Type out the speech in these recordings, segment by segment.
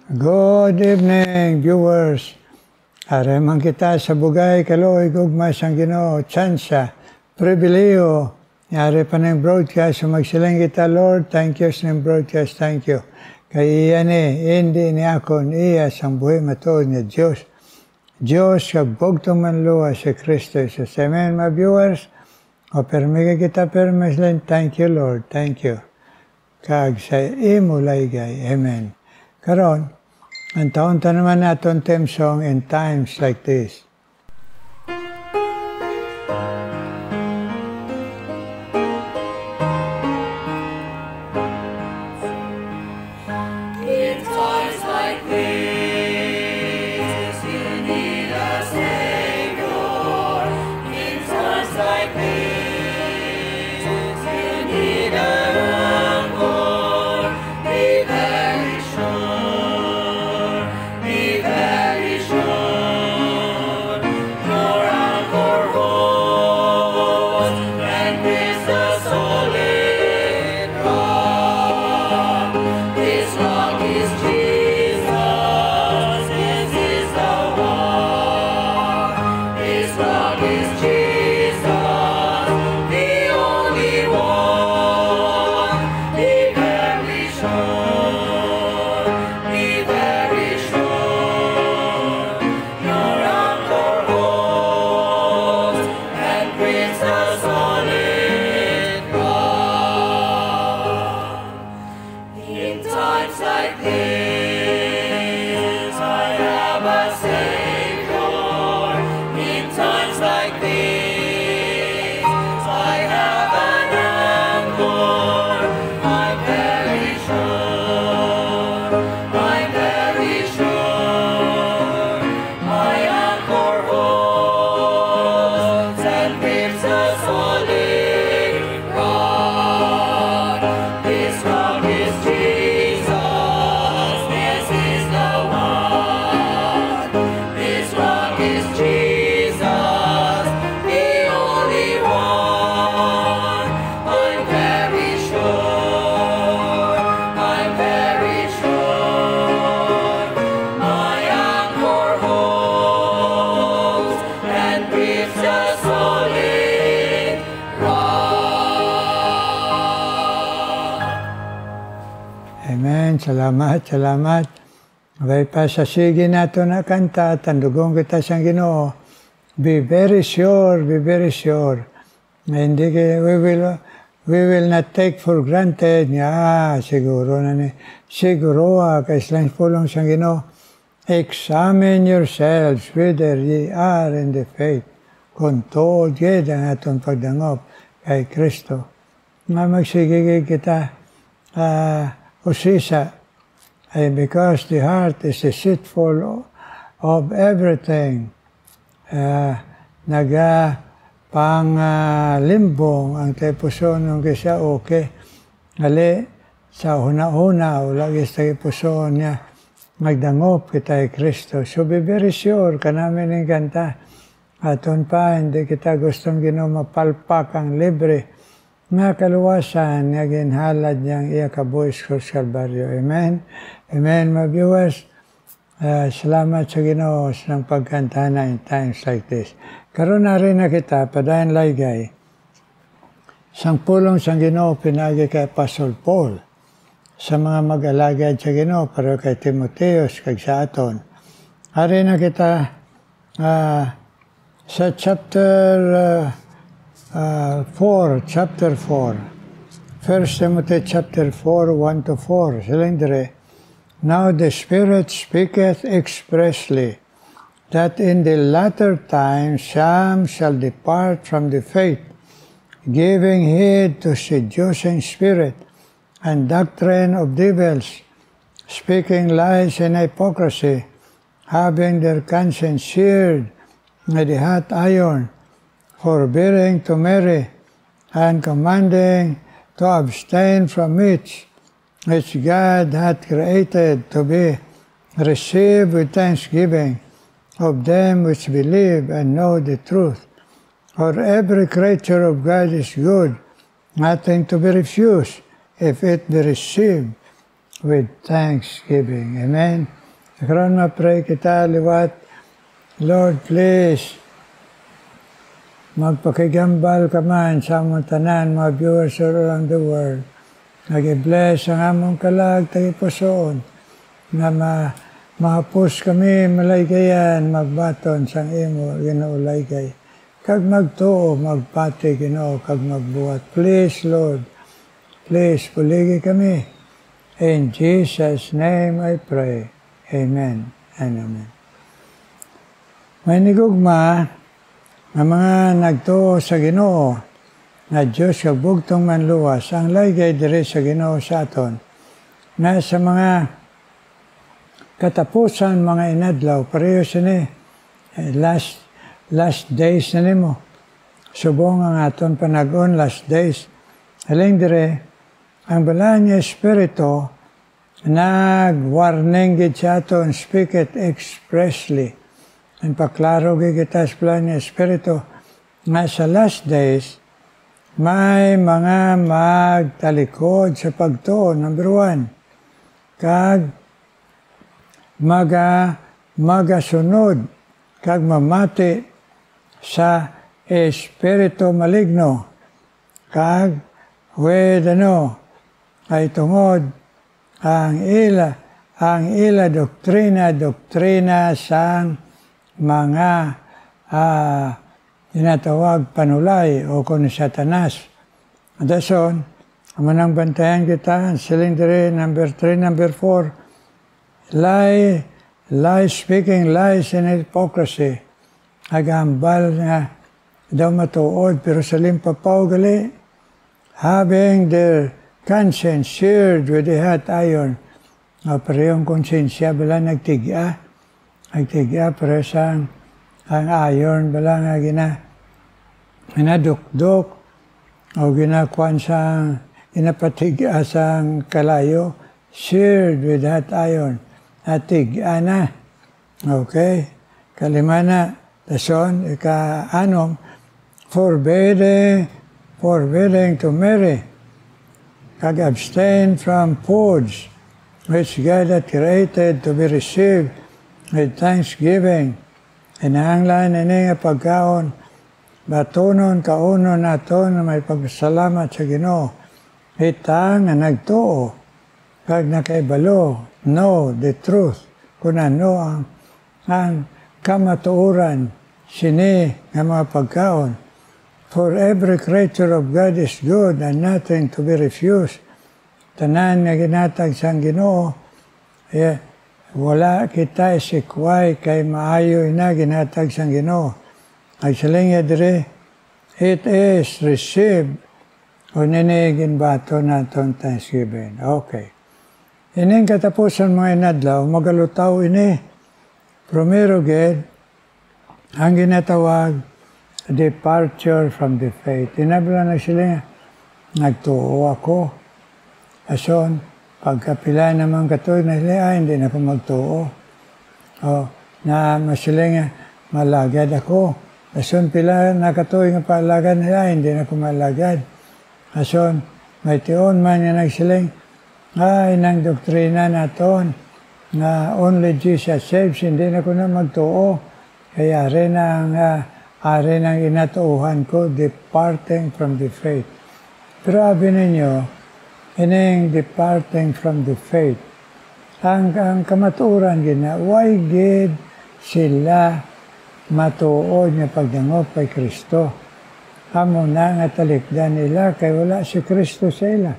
Good evening, viewers. Areman kita sa bugay, kaloy, gugma, sang Ginoo, tsansa, pribileo. Yari pa ng broadcast, so magsilang kita, Lord, thank you sa ng broadcast, thank you. Kay iyan hindi ni ako, iya sang buhay matuod niya, Diyos. Diyos, kagbogtong manluwa si Kristo Jesus. Amen, mga viewers. O permiga kita, permislan, thank you, Lord, thank you. Kag sa imo laygay, amen. Karon, ang taon-ta naman natin theme song in times like this. In times like this, you need a Savior. In times like this, you need a Lord. Be very sure, be very sure. Your anchor holds and is the solid rock. This rock is Jesus, this is the one. This rock is Jesus, the only one. Be very sure, be very sure. Your anchor holds and brings the solid rock. In times like this, I have a Savior. In times like this, I have an anchor. I'm very sure, I'm very sure. My anchor holds and grips a solid rock. This rock is Jesus, this is the one. This rock is Jesus, the only one. I'm very sure, I'm very sure. My anchor holds and grips a solid rock. Amen. Salamat, salamat. Abay pa sa sige nato na kanta, tandugong kita sa Ginoo. Be very sure, be very sure. Na hindi we will not take for granted nga, siguro na ni, siguro kaislang pulong sa Ginoo. Examine yourselves whether ye are in the faith. Kung tuod gid ang atong pagdangop kay Kristo. Nga magsigigig kita, usisa, ay because the heart is deceitful of everything. Limbong ang tayo puso nung kisa okay. Ali, sa una-una, lagi sa puso niya, magdangop kita kay Kristo. So be very sure ka namin yung kanta. Aton pa, hindi kita gustong mapalpak ang libre. Nga kaluwasan, nga ginhalad niyang iya kabuhis ko sa Kalbaryo. Amen? Amen, mga viewers. Salamat sa Ginoo sa pagkanta na in times like this. Karoon na rin na kita, padayon laygay. Sang pulong sa Ginoo, pinagi kay Apostle Paul. Sa mga mag-alagad sa Ginoo, pero kay Timoteos, kag sa aton. Ari na kita sa chapter 4. 1 Timothy chapter 4, 1 to 4. Silang dire, now the Spirit speaketh expressly, that in the latter times some shall depart from the faith, giving heed to seducing spirit and doctrine of devils, speaking lies and hypocrisy, having their conscience seared with the hot iron, forbearing to marry, and commanding to abstain from meats, which God hath created to be received with thanksgiving of them which believe and know the truth. For every creature of God is good, nothing to be refused, if it be received with thanksgiving. Amen. Karon ma-pray kita liwat. Lord, please, magpakigambal ka man sa among tanan, mga viewers all around the world. Nag-bless ang among kalag, tagipusoon, na mahapos kami malaygayan, magbaton sang imo, ginaulaygay. Kag magtuo, magpati, Ginoo, kag magbuhat. Please, Lord, please, puligi kami. In Jesus' name I pray. Amen and amen. May nigugma na mga nagtuo sa Ginoo, na Diyos kag bugtong manluwas, ang laygay diri sa Ginoo sa aton, na sa mga katapusan, mga inadlaw, pareho sini, last days na nimo. Subong ang aton panagon, last days. Haling dire, ang balaan niya Espiritu, nag-warning gid sa aton, speak it expressly. Ang paklaro gid kita sa balaan niya Espiritu, na sa last days, may mga magtalikod sa pagtuo, number 1. Kag magasunod, kag mamati sa espiritu maligno, kag ay tungod ang ila doktrina sang mga tinatawag panulay o kun Satanas. Dason, manang bantayan kita, siling diri, number 3, number 4, lie speaking lies and hypocrisy. Agambal nga daw matuod, pero sa limpapaw gali, having their conscience seared with a hot iron. Parehong konsensya bala nagtigya, pero sang ang iron bala nga ginadukdok o ginakuan sang ginapatigya sang kalayo, seared with hot iron. Atigya na. Okay? Kalimana, dason, ika-anom, forbidding to marry, kag abstain from foods which God had created to be received with thanksgiving. Inahanglan ini nga pagkaon, batunon kaunon naton na may pagsalamat sa Ginoo. Itang nga nagtuo, kag nakaibalo, know the truth, kung ano ang kamatuoran, sini nga mga pagkaon. For every creature of God is good and nothing to be refused. Tanan nga ginatag sang Ginoo, wala kita isikway kay maayo na ginatag sang Ginoo. Agsaling diri, it is received o ninigin bato naton thanksgiving. Okay. Ining katapusan mga inadlaw, magalutaw ini. Primero gid, ang ginatawag, departure from the faith. Inabla na sila, nagtuo ako. Ason, pagkapila naman katoy na sila, hindi na ako magtuo. Na masiling malagad ako. Ason, pila na katoy nga palagad nila, hindi na ako malagad. Ason, may tion man nga nagsiling, inang doktrina naton na only Jesus saves, hindi na ko na magtuo. Kaya rin ang inatuuhan ko, departing from the faith. Pero sabi ninyo, ining departing from the faith, ang kamatuoran gina, why gid sila matuod nga pagdangop kay Kristo? Amo na nga talikdan nila, kay wala si Kristo sa ila.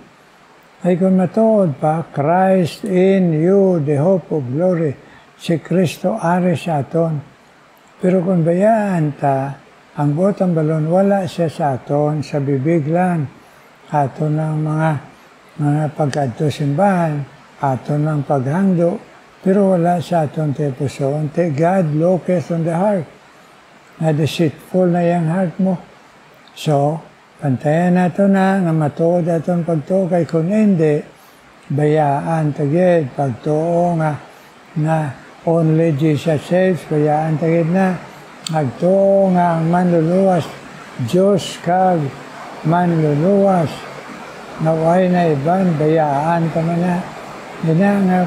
Ay kung matuod pa, Christ in you, the hope of glory. Si Kristo ari sa aton. Pero kung bayaan ta, ang botang balon, wala siya sa aton, sa bibig lang. Aton ng mga pagkadto simbahan, aton ng paghangdo, pero wala sa aton te pusoon. God looketh on the heart. Na deceitful na yung heart mo. So, pantayan nato na nga matuod atong pagtuo kay kung hindi, bayaan tagid pagtuo nga only Jesus saves, bayaan tagid na nagtuo nga ang manluluwas, Diyos kag manluluwas, naway na iban, bayaan ka man na ina nga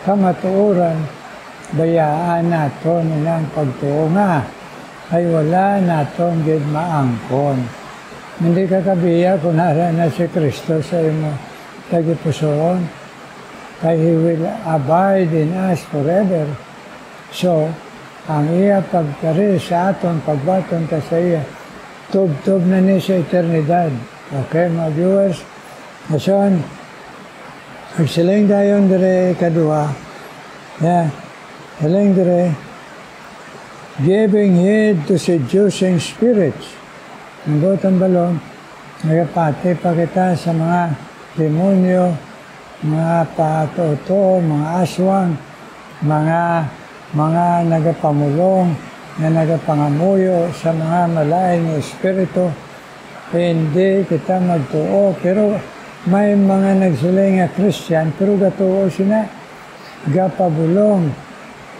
kamatuoran, bayaan naton inang pagtuo nga, ay wala naton gid maangkon. Hindi ka kabiya kung nara na si Kristo sa imo tagipusoon, kay He will abide in us forever. So, ang iya pagkari sa aton, pagbaton ta sa iya, tub-tub na ni sa eternidad. Okay, mga viewers? Ason, magsiling dayon dire kadua. Yeah, siling dire, giving heed to seducing spirits. Ang butang balon, nagapati pa kita sa mga demonyo, mga patuto, mga aswang, mga nagapamulong, na nagapangamuyo sa mga malaing espiritu. Hindi kita magtuo, pero may mga nagsiling nga Christian, pero gatuo sila, gapabulong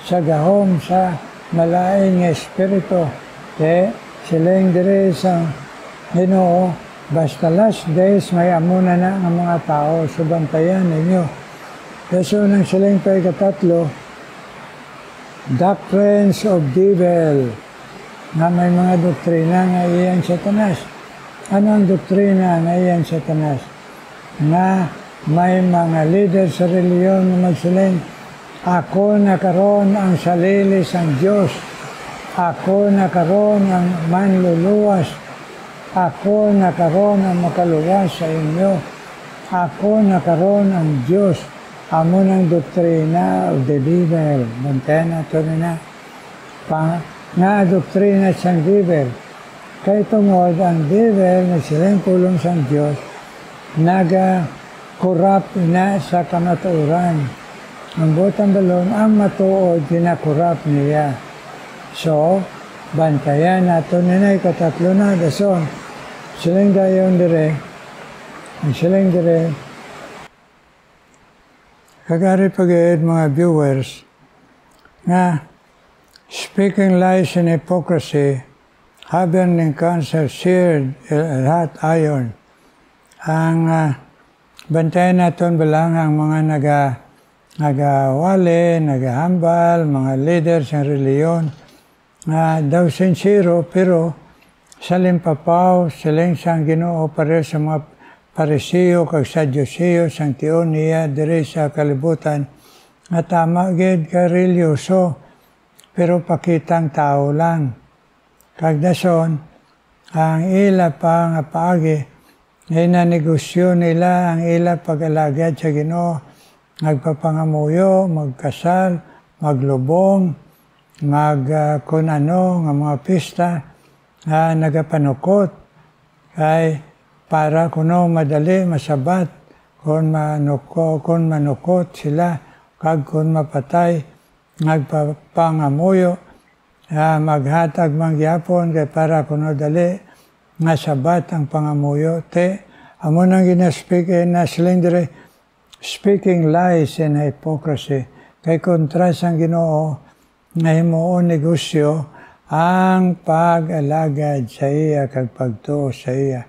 sa gahom sa malaing espiritu. Kaya siling dire sa Ginoo, basta last days may amuna na ang mga tao, so bantayan ninyo. Kaso nang siling pagkatatlo, doctrines of devil, na may mga doktrina nga iyan Satanas. Ano ang doktrina nga iyan Satanas? Na may mga leader sa reliyon na magsiling, ako na karon ang salili sang Diyos. Ako na karon ang manluluwas. Ako na karon ang makaluwas sa inyo. Ako na karon ang Diyos. Amo ng doktrina of the devil. Bantayan nato na. Nga doktrina sang devil. Kay tungod ang devil na silang pulong sang Diyos, naga-corrupt na sa kamatuoran. Ang butang balon, ang matuod, ginakorrupt niya. So, bantayan nato na katatlo na. Dason, siling dayon dire, siling dire, kagari pagayad mga viewers, nga speaking lies and hypocrisy, having ng cancer seared hot iron. Ang bantayan naton balang ang mga nagawali, nagahambal, mga leaders ng reliyon, daw sincero, pero salimpapaw, siling sang Ginoo pareho sa mga Parisiyo kag Sadyusiyo sang tion niya diri sa kalibutan, nga tama gid ka religyoso, pero pakitang tao lang. Kag dason, ang ila pa nga paagi, ay nanegosyo nila ang ila pag-alagad sa Ginoo, nagpapangamuyo, magkasal, maglubong, kung ano nga mga pista, nagapanukot, kay para kuno madali, masabat, kung manukot sila, kag kung mapatay, nagpapangamuyo, maghatag mangyapon, kay para kuno dali, masabat ang pangamuyo. Amo nang ginaspeak na siling dire, speaking lies and hypocrisy. Kay kontras ang Ginoo, nga himuon negosyo ang pag-alagad sa iya kag pagtuo sa iya.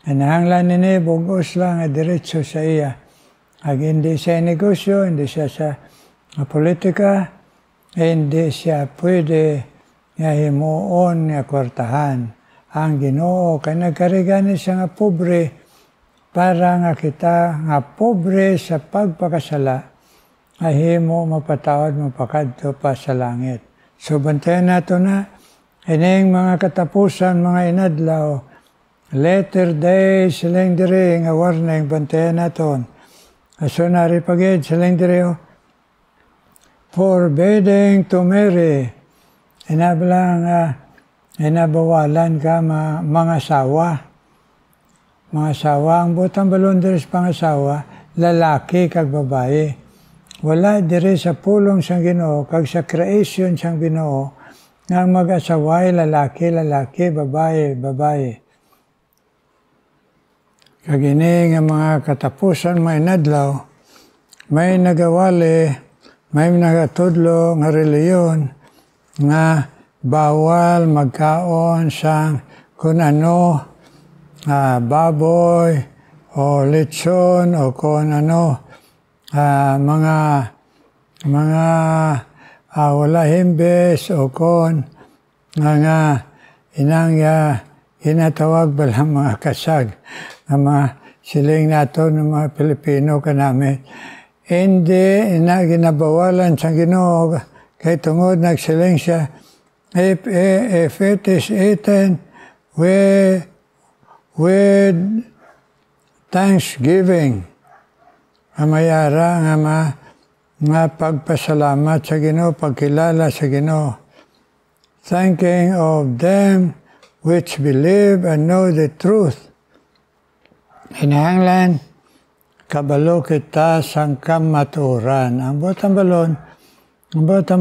Anahanglan nini bugos lang nga diretso sa iya. Ag hindi siya negosyo, hindi siya sa politika, hindi siya pwede nga himuon nga kwartahan. Ang Ginoo kay nagkarigani siya nga pobre para nga kita nga pobre sa pagpakasala, ay himo mapatawad, mapakadto pa sa langit. So bantayan nato na, ining mga katapusan, mga inadlaw, later day, silang diri, nga warning, bantayan nato. So naripagid, silang diri, forbidding to marry, inabawalan ka mga sawa. Mga sawa, ang butang balon diri sa pangasawa, lalaki kag babae. Wala diri sa pulong sang Ginoo kag sa creation sang Ginoo nga mag-asaway lalaki, babae. Kag ini nga mga katapusan may inadlaw, may nagawali, may nagatudlo nga reliyon nga bawal magkaon sang kun ano, baboy o lechon o kung ano, mga wala himbes o kon nga inang ginatawag balang mga kasag ng mga siling nato ng mga Pilipino kanami. Hindi na ginabawalan sa Ginoo kay tungod nagsiling siya, if it is eaten with thanksgiving, amayara nga pagpasalamat sa Ginoo, pagkilala sa Ginoo, thanking of them which believe and know the truth. Hinahanglan, kabalo kita sang kamaturan. Ang botang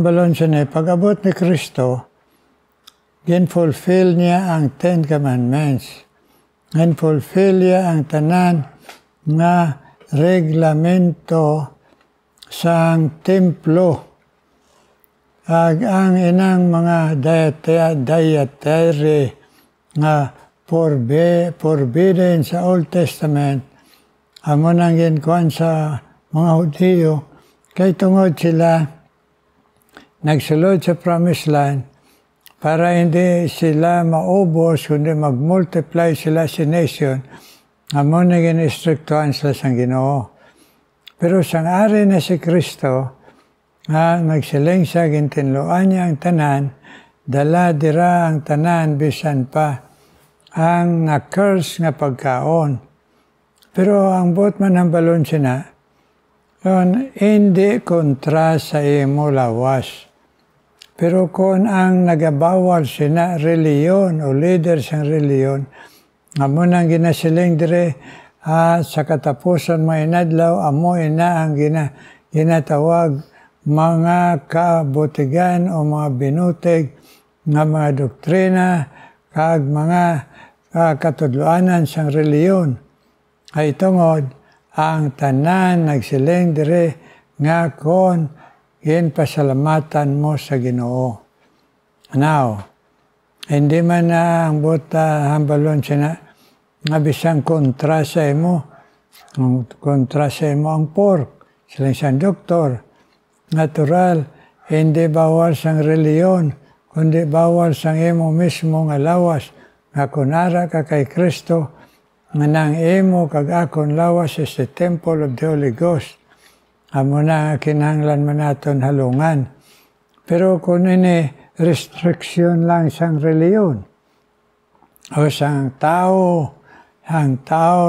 balon siya pag-abot ni Kristo, gin-fulfill niya ang 10 Commandments. Gin-fulfill niya ang tanan nga reglamento sang templo. Ang inang mga dietary nga forbidden sa Old Testament, amo nang ginkuhan sa mga Hudyo, kay tungod sila nagsulod sa Promised Land para hindi sila maubos, kundi mag-multiply sila sa nation, amo nang gin-instruktuhan sila sa Ginoo. Pero sang ari na si Kristo, nagsiling siya, gintinluan niya ang tanan, dala dira ang tanan, bisan pa ang na-curse nga pagkaon. Pero ang bot man ang balon siya yun, hindi kontra sa imo lawas. Pero kung ang nagabawal siya reliyon o leader sa reliyon, amo nang ginasiling dire sa katapusan mo inadlaw, amo ina ang ginatawag mga kabutigan o mga binutig nga mga doktrina kag mga katudloanan sang reliyon. Ay tungod ang tanan nagsiling dire nga kon ginpasalamatan mo sa Ginoo. Now, hindi man na ang buta hambalon siya nga bisang kontra sa imo. Kontra sa imo ang pork. Silang siyang doktor. Natural, hindi bawal sang reliyon, kundi bawal sang imo mismo nga lawas. Nga kunara ka kay Kristo, nga nang imo kag akon lawas is the temple of the Holy Ghost. Amo na kinahanglan man naton halungan. Pero kung ini restriction lang sang reliyon, o sang tao,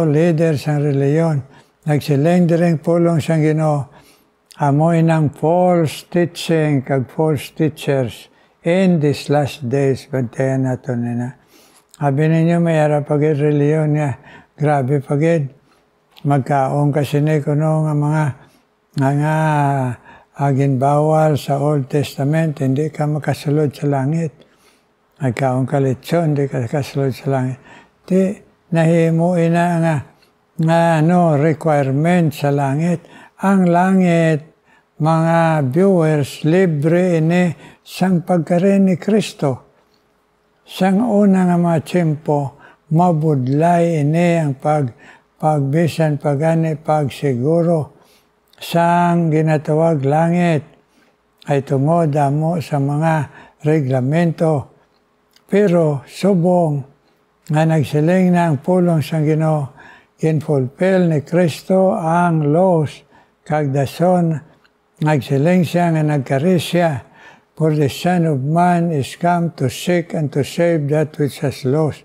leader sang reliyon, nagsiling direng pulong sang Ginoo, amoy ng false teaching kag false teachers in these last days, bantayan naton nina. Sabi ninyo, mayara pagid reliyon nga, grabe pagid. Magkaong kasi ni kuno nga mga ginbawal sa Old Testament, hindi ka makasulod sa langit. Magkaong kalitsyon, hindi ka makasulod sa langit. Di, nahimuin na requirement sa langit. Ang langit, mga viewers, libre ini sang pagkarin ni Kristo. Sang una nga mga tiyempo, mabudlay ini ang pagbisan pagani pagsiguro sang ginatawag langit ay tungod mo sa mga reglamento. Pero subong nga nagsiling na ang pulong sang Ginoo, ginfulfill ni Kristo ang laws kag dason nagsiling siya nga nagkarisya, for the Son of Man is come to seek and to save that which has lost.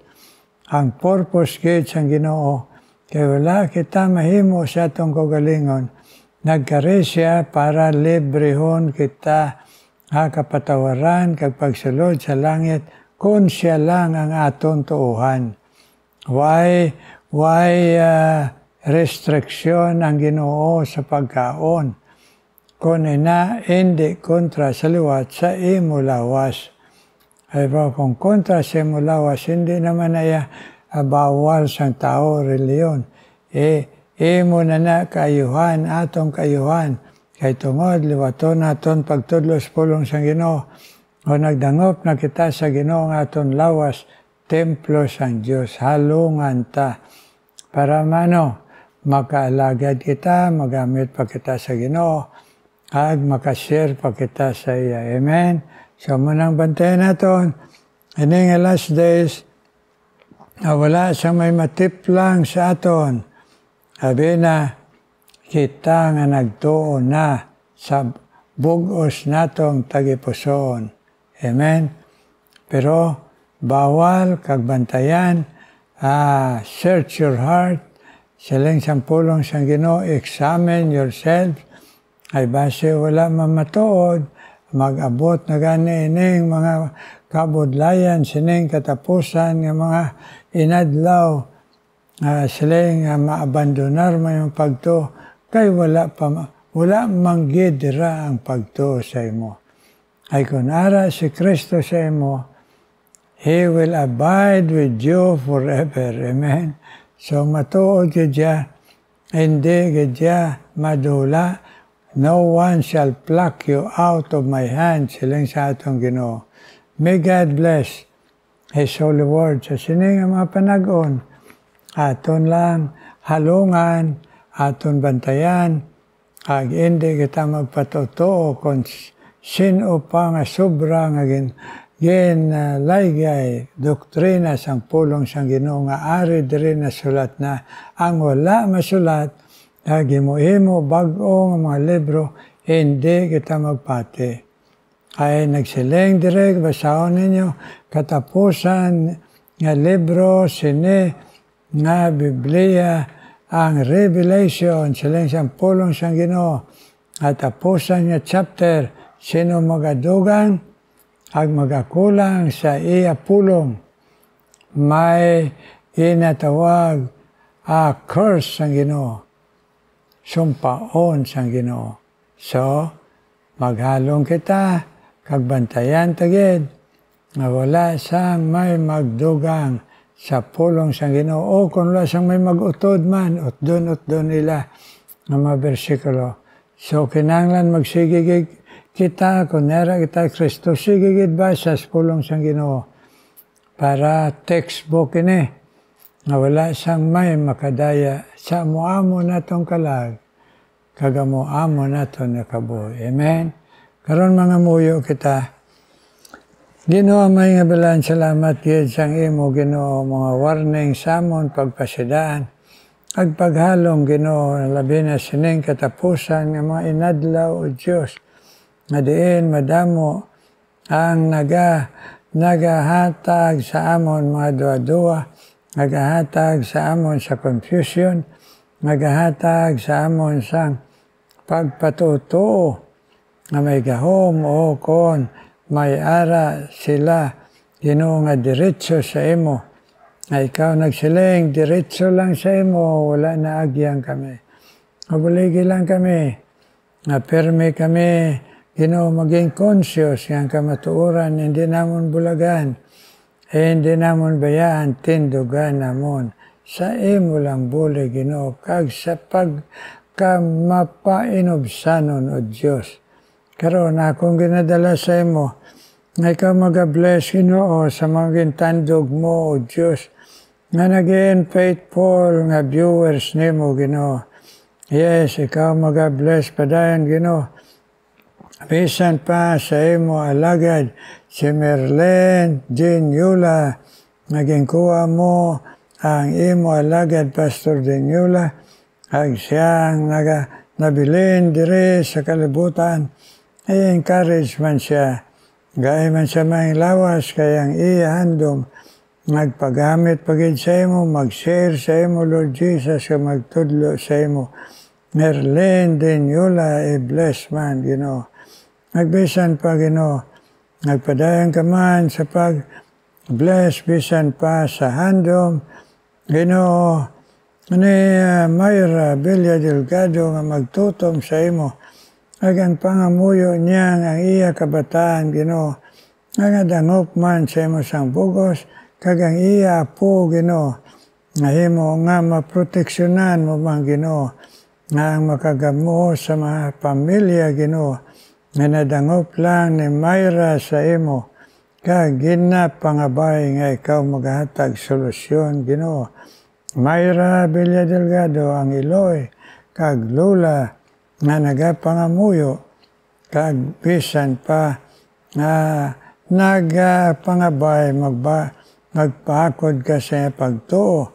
Ang purpose gid sang Ginoo kay wala kita mahimo sa atong kagalingon, nagkarisya para librehon kita kapatawaran kag pagsulod sa langit kung siya lang ang aton tuuhan. Why restriction ang Ginoo sa pagkaon? Kung ina hindi kontra sa liwat sa imo lawas. Ay ba kung kontra sa imo lawas, hindi naman ay bawal sang tao reliyon. Imo na kayuhan, atong kayuhan. Kay tungod, liwaton naton pagtudlos pulong sang Ginoo. O nagdangop na kita sa Ginoo nga aton lawas, templo sang Dios, halungan ta. Para makaalagad kita, magamit pa kita sa Ginoo, ag makashare pa kita sa iya. Amen? So, munang bantayan natin, ini nga last days, wala siyang may matiplang sa aton. Sabi na, kita nga nagtuo na sa bugos natong tagipusoon. Amen? Pero, bawal kagbantayan, search your heart, siling sampulong sang Ginoo, examine yourself, ay base wala mamatuod, mag-abot na gani ining mga kabudlayan, sining katapusan ng mga inadlaw, siling maabandonar mo yung pagto, kay wala manggidira ang pagto sa imo. Ay kung ara si Kristo sa imo, He will abide with you forever. Amen? So matuod gadya, hindi gadya madula, no one shall pluck you out of my hand, siling sa atong Ginoo. May God bless His holy word. Sa sining ang mga panagon, aton lang halungan, aton bantayan, ag hindi kita magpatotoo kung sino pa nga sobra nga laygay doktrina sang pulong sang Ginoo nga ari diri na sulat na ang wala masulat himo bag-o nga mga libro hindi kita magpati. Ay nagsiling diri basahon ninyo katapusan nga libro sini nga Biblia ang Revelation siling sang pulong sang Ginoo at tapusan nga chapter sino magadugang ag magakulang sa iya pulong, may inatawag curse sang Ginoo, sumpaon sang Ginoo. So, maghalong kita, kagbantayan tagid, nga wala sang may magdugang sa pulong sang Ginoo. O kung wala sang may magutod man, utdon nila nga mga bersikulo. So, kinanglan magsigigig kita, kung nera kita Kristo, sigigid ba sa pulong sang Ginoo para textbook ini nga wala sang may makadaya sa muamo natong kalag kagamuamo naton nga kabuhi. Amen? Karon mga muyo kita, Ginoo may nga balan salamat gid sang imo Ginoo mga warning samon pagpasidaan ag paghalong Ginoo labi na sining katapusan nga mga inadlaw o Dios nga diin madamo ang nagahatag sa amon mga dua-dua, nagahatag sa amon sa confusion, nagahatag sa amon sang pagpatutuo nga may gahom o kon may ara sila Ginoo nga diretso sa imo. Nga ikaw nagsiling, diretso lang sa imo, wala na agyang kami. Mabuligi lang kami, nga perme kami, Ginoo maging conscious yang kamatuoran, hindi namon bulagan, hindi namon bayaan, tindugan namon. Sa imo lang buli, Ginoo, kag sa pagkamapainobsanon o Diyos. Karon akong ginadala sa imo, nga ikaw mag-bless, Ginoo, sa mga gintandog mo, o Diyos, nga naging faithful nga viewers nimo, Ginoo. Yes, ikaw mag-bless padayon, Ginoo. Bisan pa sa imo alagad si Merlin Dinyula, naging kuha mo ang imo alagad Pastor Dinyula, ag siyang nabilin diri sa kalibutan, ay encourage man siya, gaya man siya may lawas, kayang iya handom, nagpagamit pagid sa imo, mag-share sa imo, Lord Jesus, ka magtudlo sa imo. Merlin Dinyula, bless man, Ginoo. Nagbisan pa, Ginoo, nagpadayon ka man sa pag-bless, bisan pa sa handom, Ginoo, ni Mayra Villa Delgado nga magtutom sa imo, agang pangamuyo niya ang iya kabataan, Ginoo, nga dangop man sa imo sang bugos, kagang iya po, Ginoo, nga himo nga maproteksyonan mo bang, Ginoo, nga ang makagamo sa mga pamilya, Ginoo, nga nadangop lang ni Mayra sa imo, kag ginapangabay nga ikaw maghatag solusyon, Ginoo. Mayra Villa Delgado ang Iloy, kag Lula nga nagapangamuyo, kag bisan pa nagpangabay magpaakod ka sa pagtuo,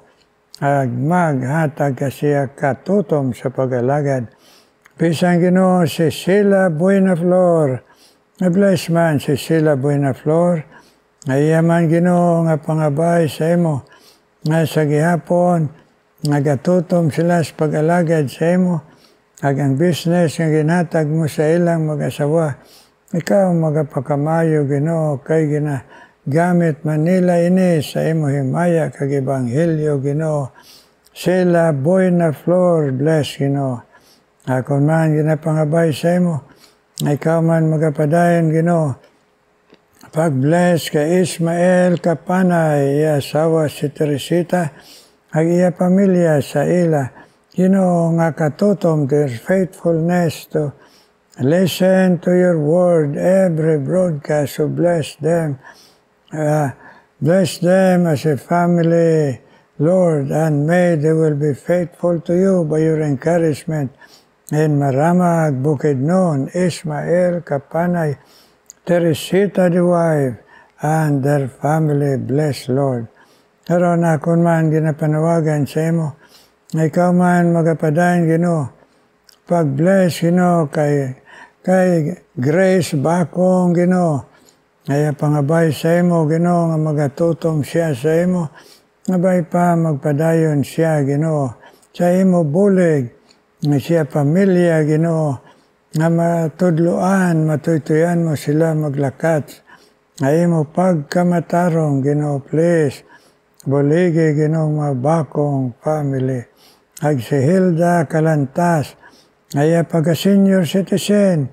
ag maghatag ka siya katutom sa pag-alagad. Bisan Ginoo si Sheila Buenaflor, na-bless man si Sheila Buenaflor, ayaman Ginoo nga pangabay sa imo, nga sa gihapon, nagatutom sila sa pag-alagad sa imo, ag ang business nga ginatag mo sa ilang mag-asawa, ikaw magapakamayo Ginoo, kay gamit Manila ini sa imo himaya kag ebanghelyo Ginoo. Sheila Buenaflor, bless Ginoo. Ako man ginapangabay sa imo, ikaw man magapadayon Ginoo. Pag-bless ka Ismael Kapanay, iya asawa si Teresita, ag iya pamilya sa ila. Ginoo nga katutom their faithfulness to listen to your word every broadcast, so bless them. Bless them as a family, Lord, and may they will be faithful to you by your encouragement. In Maramag, Bukidnon, Ismael Kapanay, Teresita the wife, and their family, bless Lord. Pero na kung man ginapanawagan sa imo, ikaw man magapadayon Ginoo, pag-bless Ginoo kay Grace Bakong Ginoo, ay pangabay sa imo Ginoo nga magatutom siya sa imo, ngabay pa magpadayon siya Ginoo, sa imo bulig, nga siya pamilya Ginoo, nga matudluan, matuytuyan mo sila maglakat, ay mo pagkamatarong Ginoo, please, buligi Ginoo mga Bakong family, ag si Hilda Kalantas, ay pagka-senior citizen,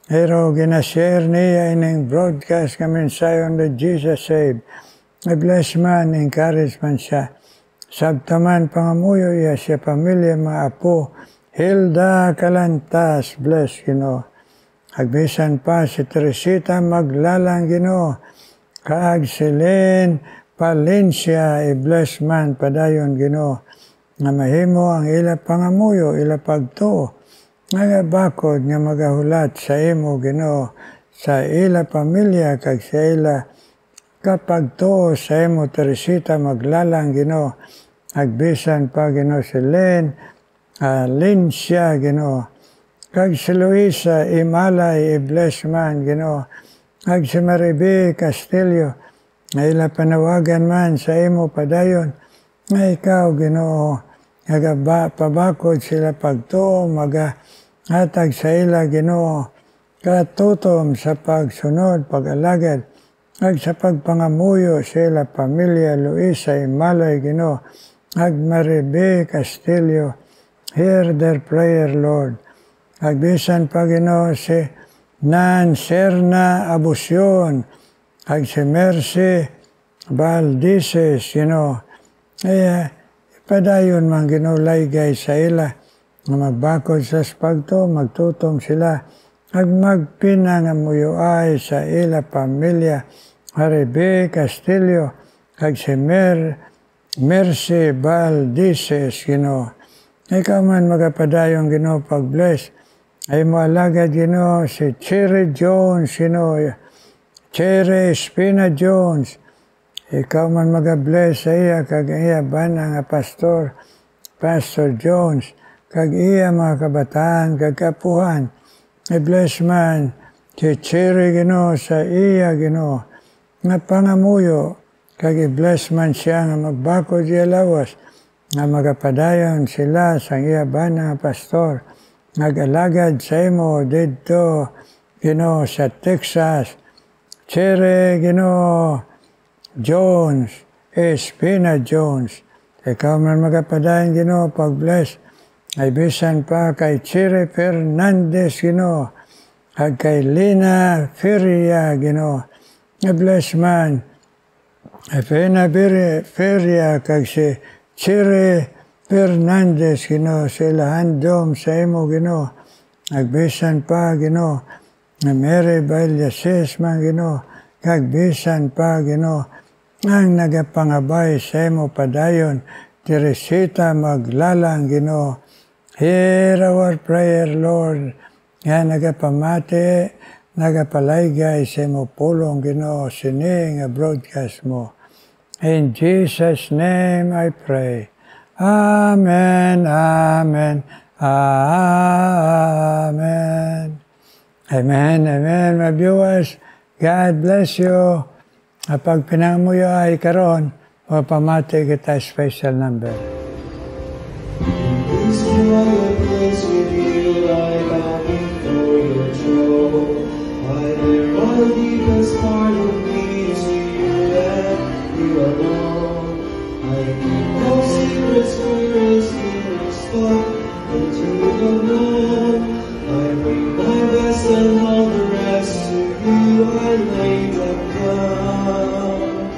pero ginashare niya ining broadcast nga mensahe on the Jesus Save, ay bless man, encourage man siya, sabtaman pangamuyo iya siya pamilya mga apo, Hilda Kalantas, bless Ginoo. Agbisan pa si Teresita maglalang Ginoo. Kaag si Len Palencia, i-bless man padayon Ginoo. Nga mahimo ang ila pangamuyo, ila pagtuo. Nga bakod nga magahulat sa imo Ginoo. Sa ila pamilya, kag sa ila kapagtuo sa imo Teresita maglalang Ginoo. Agbisan pa Ginoo si Len Lincia Ginoo, kag si Luisa Imalay, i-bless man Ginoo, kag si Maribe Castillo, nga ila panawagan man sa imo padayon, nga ikaw Ginoo, pabakod sila pagtuo, magahatag sa ila Ginoo, katutom sa pagsunod, pag-alagad, kag sa pagpangamuyo sa ila pamilya Luisa Imalay Ginoo, kag Maribe Castillo, hear their prayer, Lord. Agbisan pa Ginoo si Nan Serna Abusyon, ag si Mercy Valdices, Ginoo. Padayon man Ginoo laygay sa ila, nga magbakod sa pagto, magtutom sila, ag magpina nga muyuay sa ila pamilya, Maribe Castillo, ag si Mercy Valdices, Ginoo. Ikaw man magapadayon Ginoo pag-bless. Ay mo alagad Ginoo si Cherry Jones, Ginoo. Cherry Espina Jones. Ikaw man mag-bless sa iya, kag iya bana nga Pastor Jones. Kag iya mga kabataan, kag kapuhan. I-bless man si Cherry Ginoo sa iya Ginoo. Nga pangamuyo, kag i-bless man siya nga magbakod siya lawas. Nga magapadayon sila sa iya bana pastor, nag-alagad sa imo dito, Ginoo, sa Texas. Cherry Ginoo Jones, Espina Jones. Ikaw man magapadayon Ginoo, pag-bless. Ay bisan pa kay Cherry Fernandez Ginoo, at kay Lina Feria Ginoo. Bless man. Espina Feria kag si Cherry Fernandez Ginoo, sila handom sa imo Ginoo. Agbisan pa Ginoo, na Mary Valyases man Ginoo, kagbisan pa Ginoo, ang nagapangabay sa imo padayon Teresita Maglalang, Ginoo. Hear our prayer, Lord. Yan nagapamati, nagapalaygay sa mo pulong, Ginoo, sining a broadcast mo. In Jesus' name I pray. Amen, amen, amen. Amen, amen, my viewers. God bless you. Kapag pinamuyo ay karon, mapamati kita special number. This quiet place with you, I bow before your throne. I bear my deepest part of me to you and you alone. I keep no secrets for your secrets, but into the known. I bring my best and all the rest to you, I lay them down.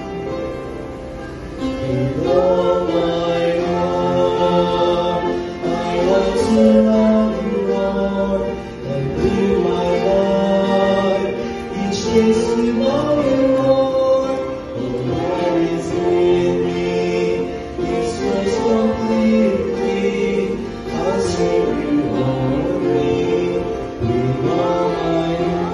With all my heart, I want to love you, Lord, and live my life each day to know you, Lord. Oh, that is in me, this was completely. I serve you only with all my heart. With all my heart,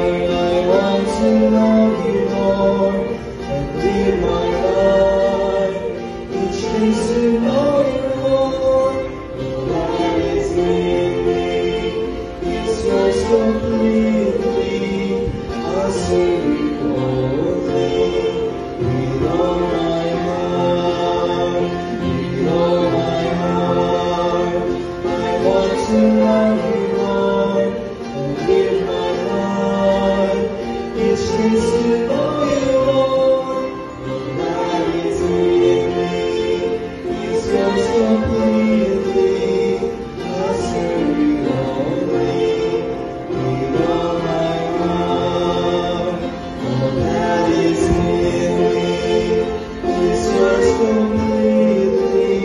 I want to love you, Lord, and live my life each day to know you, Lord. That is in me, this was completely. I serve you only with all my heart, with all my heart. I want to love you, Lord, and live my life each day to know you, Lord. That is in me, this was completely. I serve you only with all my heart. All that is in me, this was completely.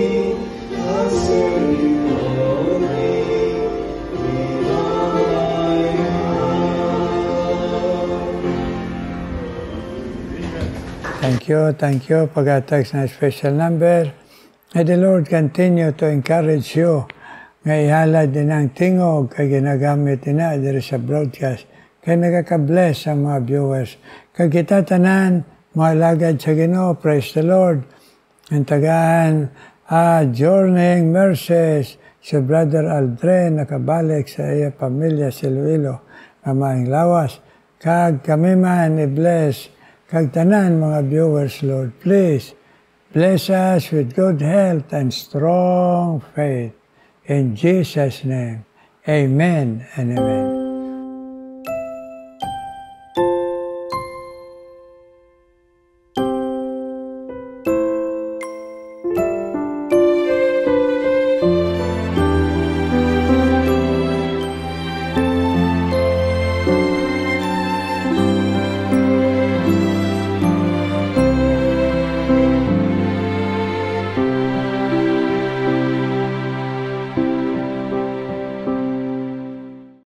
I serve you only with all my heart. Thank you. Pag-text na special number. May the Lord continue to encourage you. Ngay ihalad din ang tingog kay ginagamit na diri sa broadcast. Kaya nagkaka-bless ang mga viewers. Kag kita tanan, mga lagad sa Ginoo, praise the Lord. Ang tagaan, journeying mercies, si Brother Aldrin nakabalik sa iya pamilya sa Iloilo, Mamayang Lawas. Kag kami man i-bless, kag tanan mga viewers, Lord, please, bless us with good health and strong faith. In Jesus' name, amen and amen.